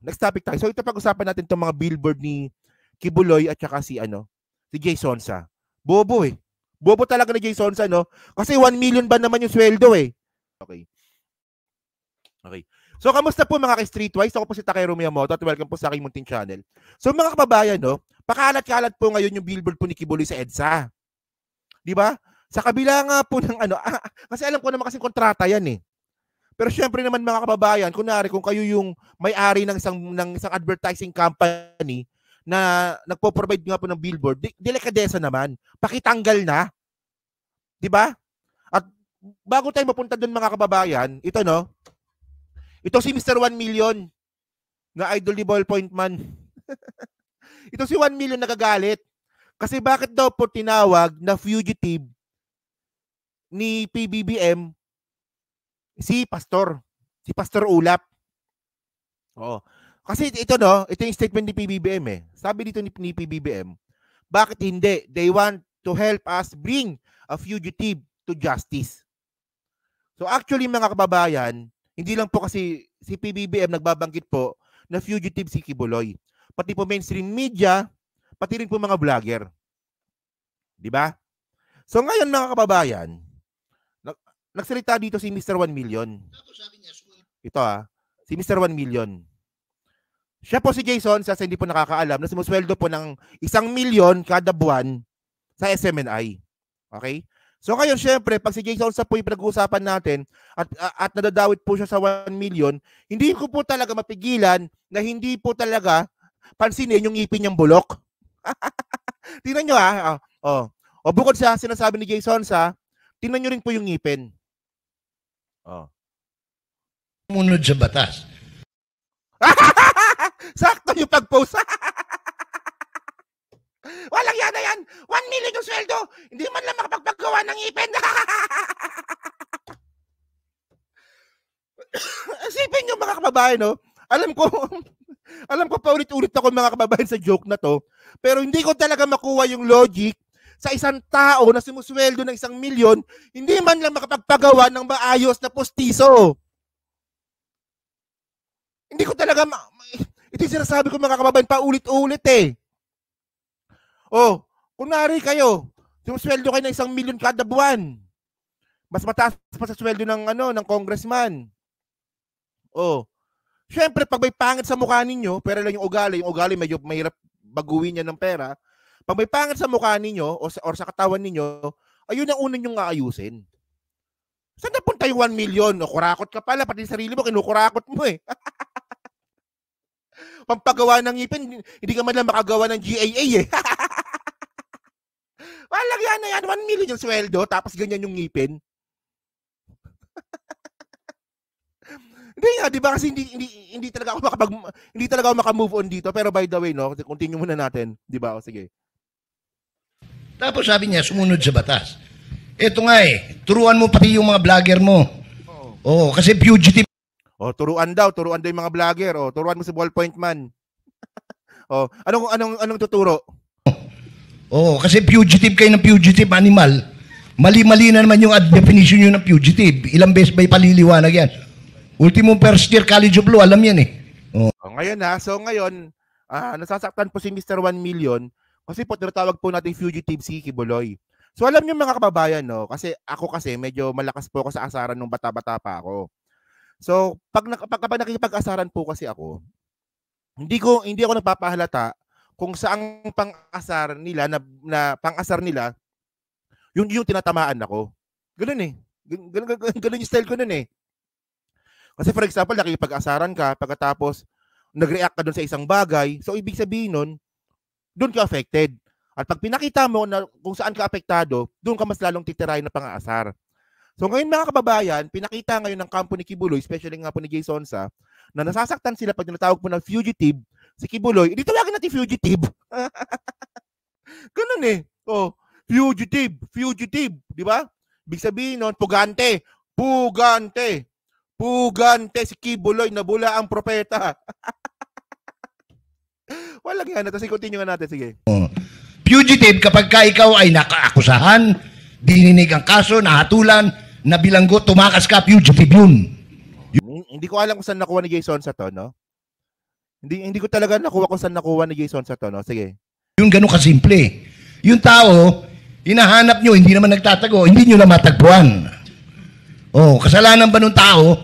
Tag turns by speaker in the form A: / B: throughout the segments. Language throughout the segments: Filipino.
A: Next topic tayo. So ito pag-usapan natin itong mga billboard ni Kibuloy at saka si Jay Sonsa. Bobo eh. Bobo talaga ni Jay Sonsa, no? Kasi 1 million ba naman yung sweldo eh. Okay. So kamusta po mga ka-Streetwise? Ako po si Takero Miyamoto at welcome po sa aking munting channel. So mga kababayan, no? Pakalat-kalat po ngayon yung billboard po ni Kibuloy sa EDSA. Di ba? Sa kabila nga po ng kasi alam ko naman kasi kontrata yan eh. Pero syempre naman mga kababayan, kunwari kung kayo yung may-ari ng isang advertising company na nagpo-provide nga po ng billboard, delikadesa naman. Pakitanggal na. 'Di ba? At bago tayo mapunta doon mga kababayan, ito no. Ito si Mr. 1 Million na idol ni Ballpoint Man. Ito si 1 Million nagagalit. Kasi bakit daw po tinawag na fugitive ni PBBM si Pastor Ulap. Oo. Kasi ito no, ito yung statement ni PBBM eh. Sabi dito ni PBBM, bakit hindi? They want to help us bring a fugitive to justice. So actually mga kababayan, hindi lang po kasi si PBBM nagbabanggit po na fugitive si Kibuloy. Pati po mainstream media, pati rin po mga vlogger. 'Di ba? So ngayon mga kababayan, nagsalita dito si Mr. 1 Million. Ito si Mr. 1 Million. Siya po si Jason, sa hindi po nakakaalam, na sumusweldo po ng 1 milyon kada buwan sa SMNI. Okay? So ngayon, syempre, pag si Jason sa po yung pinag-uusapan natin at nadadawit po siya sa 1 million, hindi ko po talaga mapigilan na hindi po talaga pansinin yung ngipin niyang bulok. Tingnan nyo O bukod sa sinasabi ni Jason tingnan nyo rin po yung ngipin.
B: Munod sa batas.
A: Sakto yung pag-post. Walang yan na yan. 1 million yung sweldo. Hindi man lang makapagpagawa ng ngipin. Isipin nyo mga kababayan, no? Alam ko paulit-ulit ako mga kababayan sa joke na to. Pero hindi ko talaga makuha yung logic sa isang tao na sumusweldo ng 1 milyon, hindi man lang makapagpagawa ng maayos na postiso. Hindi ko talaga ito yung sinasabi ko mga kababayan paulit-ulit eh. Kunwari kayo, sumusweldo kayo ng 1 milyon kada buwan. Mas mataas pa sa sweldo ng congressman. Syempre pag may pangit sa mukha ninyo, pero lang yung ugali medyo mahirap baguhin niya ng pera. Pag may pangit sa mukha ninyo or sa katawan ninyo, ayun ang unang yung aayusin. Saan napunta yung 1 million? Kurakot ka pala, pati sarili mo, kinukurakot mo eh. Pampagawa ng ngipin, hindi ka man lang makagawa ng GAA eh. Walang yan na yan, 1 million yung sweldo, tapos ganyan yung ngipin. Hindi nga, di ba kasi hindi talaga ako maka-move on dito, pero by the way, no, continue muna natin, di ba? Sige.
B: Tapos sabi niya, sumunod sa batas. Ito nga turuan mo pati yung mga vlogger mo. Kasi fugitive.
A: Turuan daw yung mga vlogger. Turuan mo si Ballpoint Man. Anong tuturo?
B: Kasi fugitive kayo ng fugitive animal. Mali-mali na naman yung definition nyo ng fugitive. Ilang beses ba ipaliliwanag yan? Ultimo first year College of Law, alam yan eh.
A: Ngayon ngayon, nasasaktan po si Mr. 1 Million kasi po tinatawag po natin fugitive si Kibuloy. So alam niyo mga kababayan, no, kasi ako medyo malakas po ako sa asaran nung bata-bata pa ako. So pag nakikipag-asaran po kasi ako, hindi ako nagpapahalata kung saang pang-asar nila na pang-asar nila yung tinatamaan ako. Ganun eh. Ganun yung style ko nun eh. Kasi for example, nakikipag-asaran ka pagkatapos nag-react ka dun sa isang bagay, so ibig sabihin nun, doon ka affected. At pag pinakita mo na kung saan ka apektado, doon ka mas lalong titirahin na pang-aasar. So ngayon mga kababayan, pinakita ngayon ng kampo ni Kibuloy, especially nga po ni Jay Sonsa, na nasasaktan sila pag tinatawag po ng fugitive si Kibuloy. Hindi tawagin natin fugitive. Ganun eh. Fugitive, di ba? Ibig sabihin nun, pugante si Kibuloy, nabula ang propeta. Walang yan. Tapos continue nga natin. Sige.
B: Fugitive kapag ikaw ay nakaakusahan, dininig ang kaso, nahatulan, nabilanggo, tumakas ka, fugitive yun.
A: Hindi ko alam kung saan nakuha ni Jason sa to, no? Hindi ko talaga nakuha kung saan nakuha ni Jason sa to, no? Sige.
B: Yung ganun kasimple. Yung tao, hinahanap nyo, hindi naman nagtatago, hindi nyo na matagpuan. Oh, kasalanan ba ng tao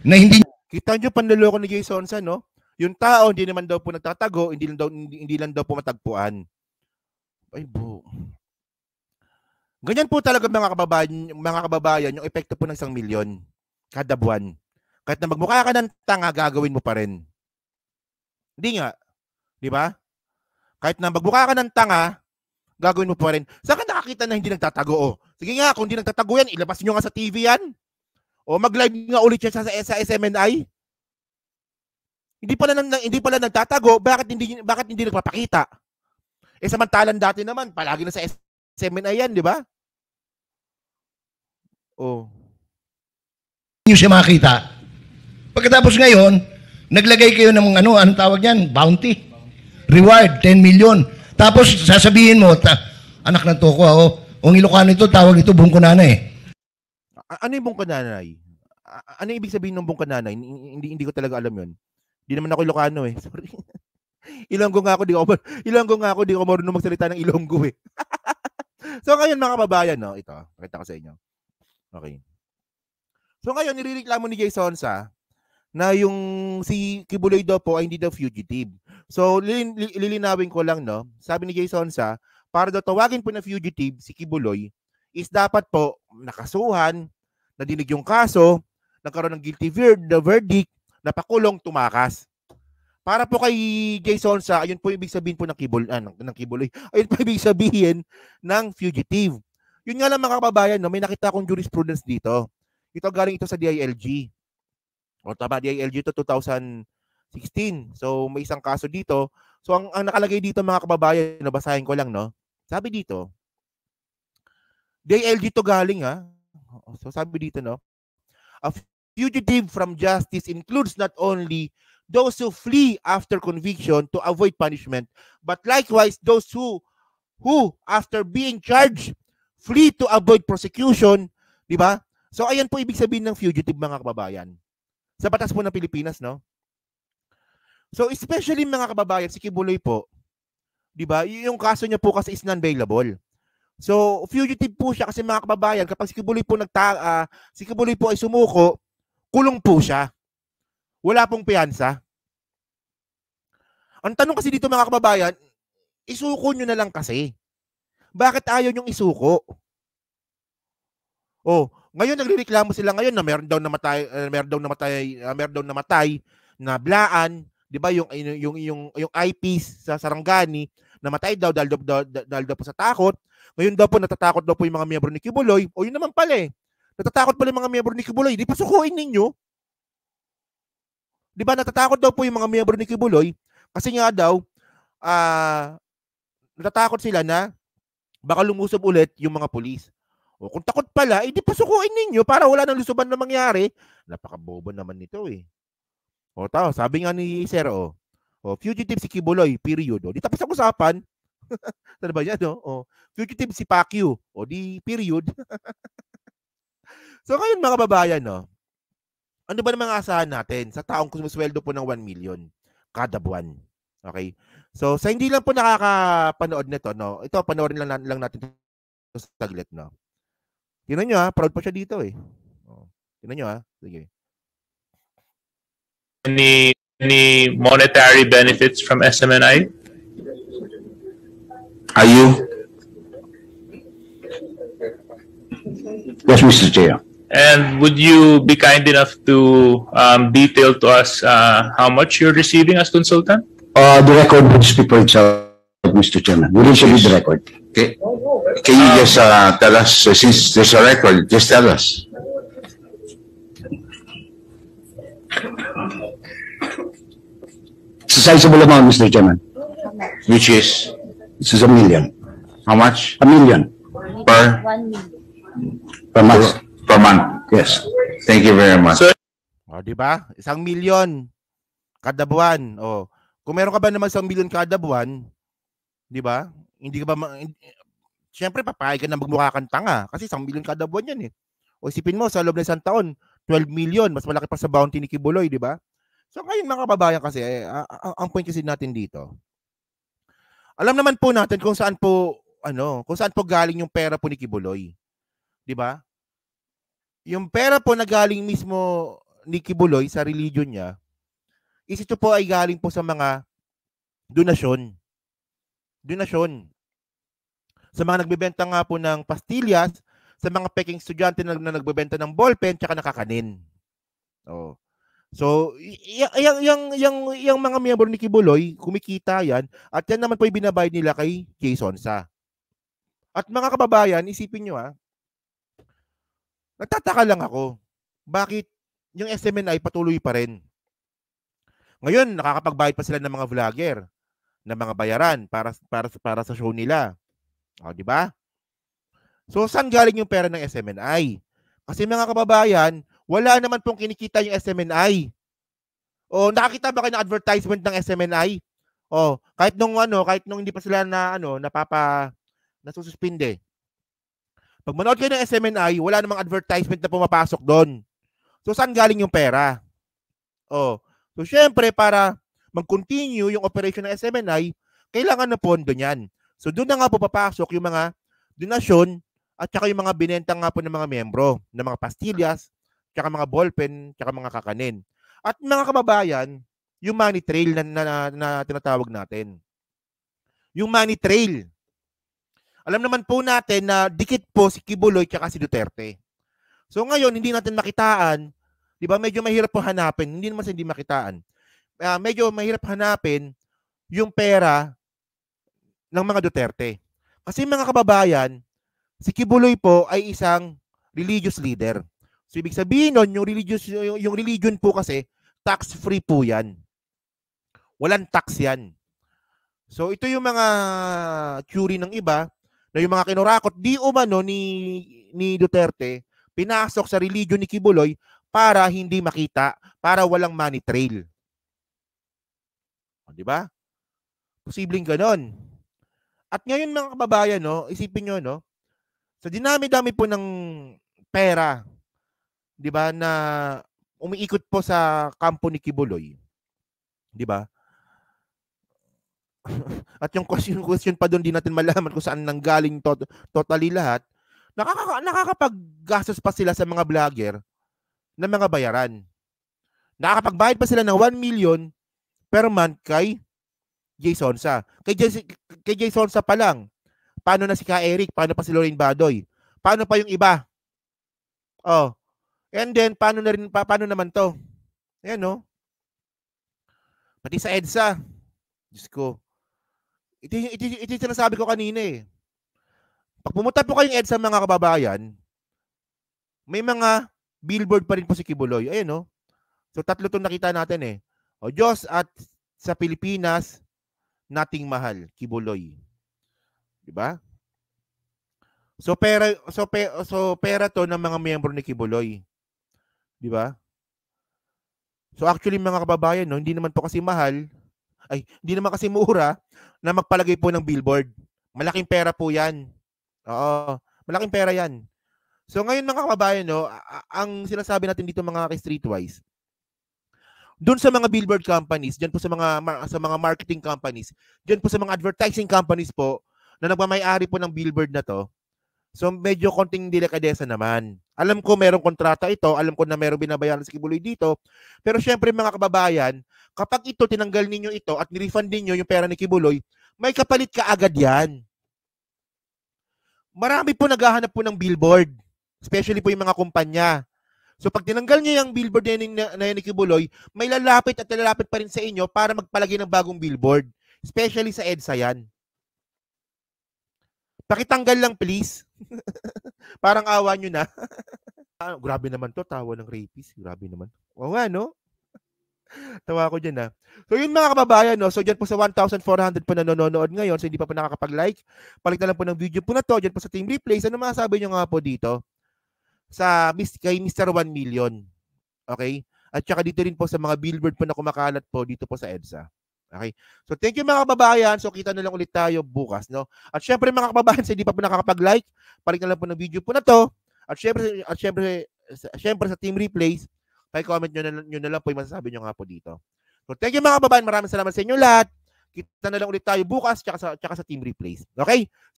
B: na hindi...
A: Kita nyo panloloko ni Jason sa, no? Yung tao, hindi naman daw po nagtatago, hindi lang daw po matagpuan. Ay, bu. Ganyan po talaga mga kababayan, yung epekto po ng 1 milyon kada buwan. Kahit na magmukha ka ng tanga, gagawin mo pa rin. Hindi nga. Di ba? Kahit na magmukha ka ng tanga, gagawin mo pa rin. Saan ka nakakita na hindi nagtatago? Oh, sige nga, kung hindi nagtatago yan, ilabas nyo nga sa TV yan. O mag-live nga ulit siya sa SMNI. Hindi pala nagtatago, bakit hindi nagpapakita? Eh samantalang dati naman, palagi na sa SMNI yan, di ba? Oh.
B: Nyo siya makita. Pagkatapos ngayon, naglagay kayo ng anong tawag yan? Bounty. Reward, 10 million. Tapos sasabihin mo, anak ng toko, ang Ilocano ito, tawag ito, bungkunanay.
A: Ano yung bungkunanay? Ano ibig sabihin ng bungkunanay? Hindi ko talaga alam yun. Hindi naman ako Ilocano eh. Sorry. Ilonggo nga ako, di ko marunong magsalita ng Ilonggo eh. So ngayon mga kababayan, no, ito, pakita ko sa inyo. Okay. So ngayon, nirereklamo ni Jason sa na yung si Kibuloy daw po ay hindi daw fugitive. So, lilinawin ko lang, no? Sabi ni Jason sa, para daw tawagin po na fugitive si Kibuloy, is dapat po nakasuhan, nadinig yung kaso, nagkaroon ng guilty verdict, napakulong, tumakas. Para po kay Jason sa, ayun po ibig sabihin po ng Kibuloy. Ayun po ibig sabihin ng fugitive. Yun nga lang mga kababayan, no? May nakita akong jurisprudence dito. Ito galing ito sa DILG. O tama, DILG ito 2016. So may isang kaso dito. So ang nakalagay dito mga kababayan, nabasahin ko lang, no? Sabi dito, DILG to galing ha. So sabi dito, no? A fugitive from justice includes not only those who flee after conviction to avoid punishment, but likewise those who after being charged flee to avoid prosecution, di ba? So ayan po ibig sabihin ng fugitive mga kababayan. Sa batas po ng Pilipinas, no? So, especially mga kababayan, si Kibuloy po, di ba? Yung kaso niya po kasi is non-bailable. So, fugitive po siya kasi mga kababayan, kapag si Kibuloy po ay sumuko, kulong po siya. Wala pong piyansa. Ang tanong kasi dito mga kababayan, isuko nyo na lang kasi. Bakit ayaw nyong isuko? Oh, ngayon nagrereklamo sila ngayon na meron daw namatay na blaan, 'di ba? Yung eyepiece sa Sarangani, namatay daw dahil daw po sa takot. Ngayon daw po natatakot daw po yung mga miyembro ni Kibuloy. O yun naman pala eh. Natatakot pala yung mga miyembro ni Kibuloy. Di pa sukuin ninyo. 'Di ba natatakot daw po yung mga miyembro ni Kibuloy kasi nga daw natatakot sila na baka lumusob ulit yung mga pulis. O kung takot pala, di pasukuin ninyo para wala nang lusuban na mangyari. Napakabobo naman nito eh. O tao, sabi nga ni Sir, fugitive si Kibuloy, period. O di tapos ang usapan. Ano ba yan, no? O, fugitive si Pacquiao. O di, period. So ngayon mga babayan, no? Ano ba namang asahan natin sa taong kumusweldo po ng 1 million kada buwan? Okay? So sa hindi lang po nakakapanood nito, no? Ito, panoorin lang natin ito sa saglit, no? Tingnan nyo ha, proud pa siya dito eh. Tingnan nyo ha, sige.
C: Any monetary benefits from SMNI?
D: Are you? Yes, Mr. Chair.
C: And would you be kind enough to detail to us how much you're receiving as consultant?
D: The record would speak for itself, Mr. Chairman. Will you show me the record?
E: Okay. Can you just tell us, since there's a record, just tell us.
D: It's a sizable amount, Mr. Chairman.
E: Which is,
D: This is $1 million.
E: how much?
D: $1 million
E: Per,
F: 1 million.
D: per month.
E: per month?
D: Yes.
E: Thank you very much.
C: So,
A: O, di ba? 1 million kada buwan. O, kung meron ka ba naman 1 million kada buwan, di ba? Hindi ka ba Siyempre papayag ka na magmukha kang tanga kasi 1 million kada buwan yan eh. O isipin mo sa loob ng isang taon, 12 million, mas malaki pa sa bounty ni Kibuloy, di ba? So ngayon mga kababayan kasi, ang point kasi natin dito, alam naman po natin kung saan po, kung saan po galing yung pera po ni Kibuloy. Di ba? Yung pera po na galing mismo ni Kibuloy sa religion niya, ito po ay galing po sa mga donasyon. Donasyon. Sa mga nagbebenta nga po ng pastillas, sa mga peking estudyante na nagbebenta ng ballpen, tsaka nakakanin. Oh. So, yung mga miyembro ni Kibuloy, kumikita yan, at yan naman po yung binabayad nila kay Jason Sa. At mga kababayan, isipin nyo nagtataka lang ako, bakit yung SMNI patuloy pa rin? Ngayon, nakakapagbayad pa sila ng mga vlogger, ng mga bayaran para sa show nila. O, di ba? So, saan galing yung pera ng SMNI? Kasi mga kababayan, wala naman pong kinikita yung SMNI. O, nakakita ba kayo ng advertisement ng SMNI? O, kahit nung hindi pa sila nasususpinde. Pag manood kayo ng SMNI, wala namang advertisement na pumapasok doon. So, saan galing yung pera? O, so syempre para mag-continue yung operation ng SMNI, kailangan na pondo niyan. So, doon na nga po papasok yung mga donasyon at saka yung mga binenta nga po ng mga miyembro, ng mga pastillas, tsaka mga ballpen, tsaka mga kakanin. At mga kababayan, yung money trail na tinatawag natin. Yung money trail. Alam naman po natin na dikit po si Kibuloy tsaka si Duterte. So ngayon, hindi natin makitaan, di ba? Medyo mahirap po hanapin. Hindi naman hindi makitaan. Medyo mahirap hanapin yung pera ng mga Duterte. Kasi mga kababayan, si Kibuloy po ay isang religious leader. So, ibig sabihin nun, yung religion po kasi, tax-free po yan. Walang tax yan. So, ito yung mga theory ng iba, na yung mga kinurakot, di umano ni Duterte, pinasok sa religion ni Kibuloy para hindi makita, para walang money trail. Di ba? Posibleng ganon. At ngayon mga kababayan, isipin nyo, sa dinami-dami po ng pera, di ba, na umiikot po sa kampo ni Kibuloy. Di ba? At yung question pa doon, di natin malaman kung saan nanggaling totally lahat. Nakakapaggastos pa sila sa mga vlogger ng mga bayaran. Nakakapagbayad pa sila ng 1 million per month kay Jason Sa. Kay Jason Sa pa lang. Paano na si Ka Eric? Paano pa si Lorraine Badoy? Paano pa yung iba? Oh. And then, paano naman to? Ayan, no? Pati sa EDSA. Diyos ko. Ito yung sinasabi ko kanina eh. Pag pumunta po kayong EDSA mga kababayan, may mga billboard pa rin po si Kibuloy. Ayan, no? So, 3 itong nakita natin eh. O Diyos at sa Pilipinas, nating mahal, Kibuloy. Diba? So pera to ng mga miyembro ni Kibuloy. Diba? So actually mga kababayan, hindi naman po kasi mahal, hindi naman kasi mura na magpalagay po ng billboard. Malaking pera po 'yan. Oo, malaking pera 'yan. So ngayon mga kababayan, ang sinasabi natin dito mga ka-streetwise, doon sa mga billboard companies, diyan po sa mga marketing companies, diyan po sa mga advertising companies po na nagmamay-ari po ng billboard na to. So medyo konting delikadesa naman. Alam ko merong kontrata ito, alam ko na merong binabayaran si Kibuloy dito, pero syempre mga kababayan, kapag ito tinanggal ninyo ito at ni-refund niyo yung pera ni Kibuloy, may kapalit ka agad yan. Marami po naghahanap po ng billboard, especially po yung mga kumpanya. So pag tinanggal niyo yung billboard na ni Kibuloy, may lalapit pa rin sa inyo para magpalagay ng bagong billboard, especially sa EDSA yan. Pakitanggal lang please. Parang awa nyo na. Grabe naman to, tawa ng rapist. Grabe naman. Oo nga, no? Tawa ko dyan, ha. So yun mga kababayan, no? So dyan po sa 1,400 po na nanonood ngayon, so hindi pa po nakakapag-like. Palit na lang po ng video po na to, dyan po sa Team Replays. Ano masasabi nyo nga po dito? Kay Mr. 1 million. Okay? At saka dito rin po sa mga billboard po na kumakalat po dito po sa EDSA. Okay. So thank you mga kababayan. So kita na lang ulit tayo bukas, no? At syempre mga kababayan, sa hindi pa po nakakapag-like, palit na lang po ng video po na to. At syempre sa Team Replays, Pa-comment nyo na lang po yung masasabi nyo nga po dito. So, thank you mga kababayan. Maraming salamat sa inyo lahat. Kita na lang ulit tayo bukas tsaka sa Team Replays. Okay?